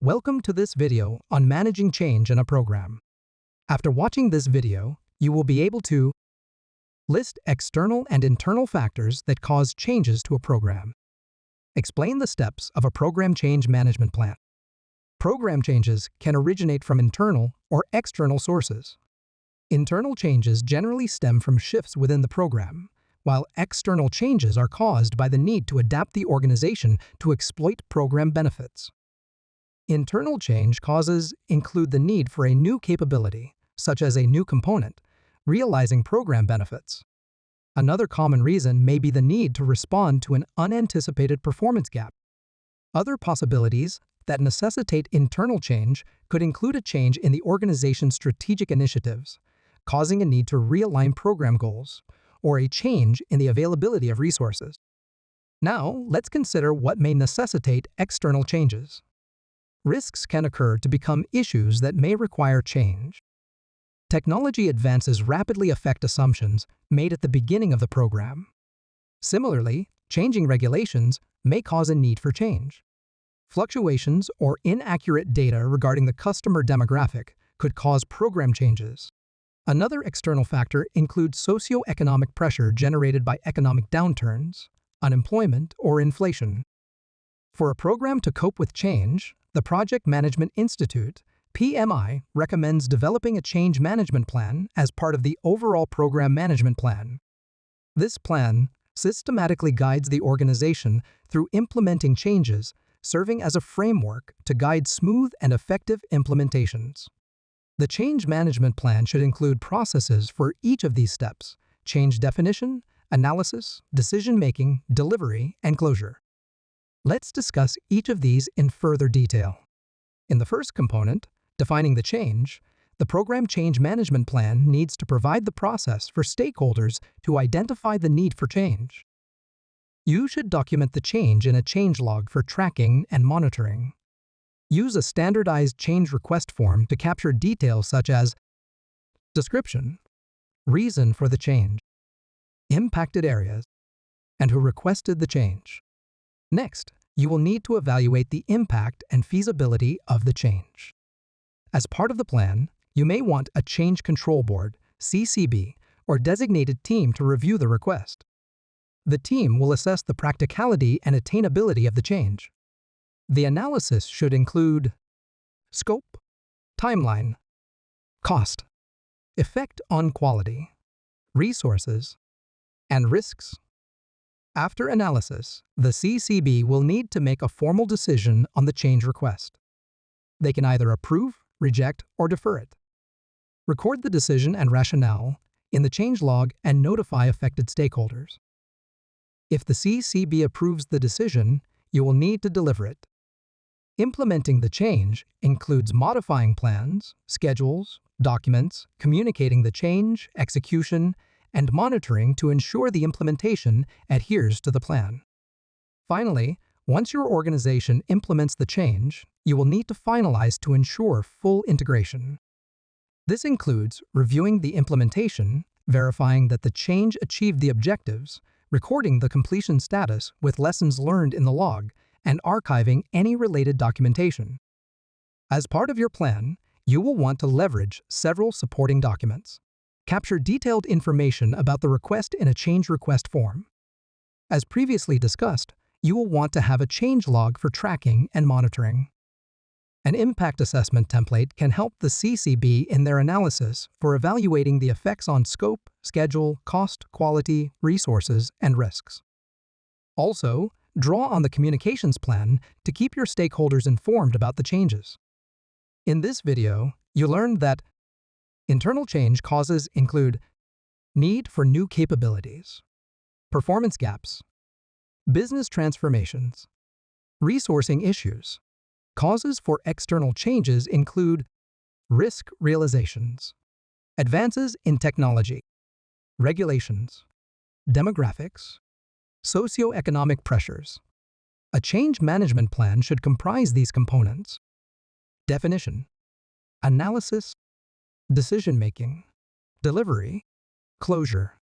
Welcome to this video on managing change in a program. After watching this video, you will be able to list external and internal factors that cause changes to a program. Explain the steps of a program change management plan. Program changes can originate from internal or external sources. Internal changes generally stem from shifts within the program, while external changes are caused by the need to adapt the organization to exploit program benefits. Internal change causes include the need for a new capability, such as a new component, realizing program benefits. Another common reason may be the need to respond to an unanticipated performance gap. Other possibilities that necessitate internal change could include a change in the organization's strategic initiatives, causing a need to realign program goals, or a change in the availability of resources. Now, let's consider what may necessitate external changes. Risks can occur to become issues that may require change. Technology advances rapidly affect assumptions made at the beginning of the program. Similarly, changing regulations may cause a need for change. Fluctuations or inaccurate data regarding the customer demographic could cause program changes. Another external factor includes socioeconomic pressure generated by economic downturns, unemployment, or inflation. For a program to cope with change, the Project Management Institute, PMI, recommends developing a change management plan as part of the overall program management plan. This plan systematically guides the organization through implementing changes, serving as a framework to guide smooth and effective implementations. The change management plan should include processes for each of these steps: change definition, analysis, decision-making, delivery, and closure. Let's discuss each of these in further detail. In the first component, defining the change, the program change management plan needs to provide the process for stakeholders to identify the need for change. You should document the change in a change log for tracking and monitoring. Use a standardized change request form to capture details such as description, reason for the change, impacted areas, and who requested the change. Next, you will need to evaluate the impact and feasibility of the change. As part of the plan, you may want a Change Control Board, CCB, or designated team to review the request. The team will assess the practicality and attainability of the change. The analysis should include scope, timeline, cost, effect on quality, resources, and risks. After analysis, the CCB will need to make a formal decision on the change request. They can either approve, reject, or defer it. Record the decision and rationale in the change log and notify affected stakeholders. If the CCB approves the decision, you will need to deliver it. Implementing the change includes modifying plans, schedules, documents, communicating the change, execution, and monitoring to ensure the implementation adheres to the plan. Finally, once your organization implements the change, you will need to finalize to ensure full integration. This includes reviewing the implementation, verifying that the change achieved the objectives, recording the completion status with lessons learned in the log, and archiving any related documentation. As part of your plan, you will want to leverage several supporting documents. Capture detailed information about the request in a change request form. As previously discussed, you will want to have a change log for tracking and monitoring. An impact assessment template can help the CCB in their analysis for evaluating the effects on scope, schedule, cost, quality, resources, and risks. Also, draw on the communications plan to keep your stakeholders informed about the changes. In this video, you learned that internal change causes include need for new capabilities, performance gaps, business transformations, resourcing issues. Causes for external changes include risk realizations, advances in technology, regulations, demographics, socioeconomic pressures. A change management plan should comprise these components: definition, analysis, decision-making, delivery, closure.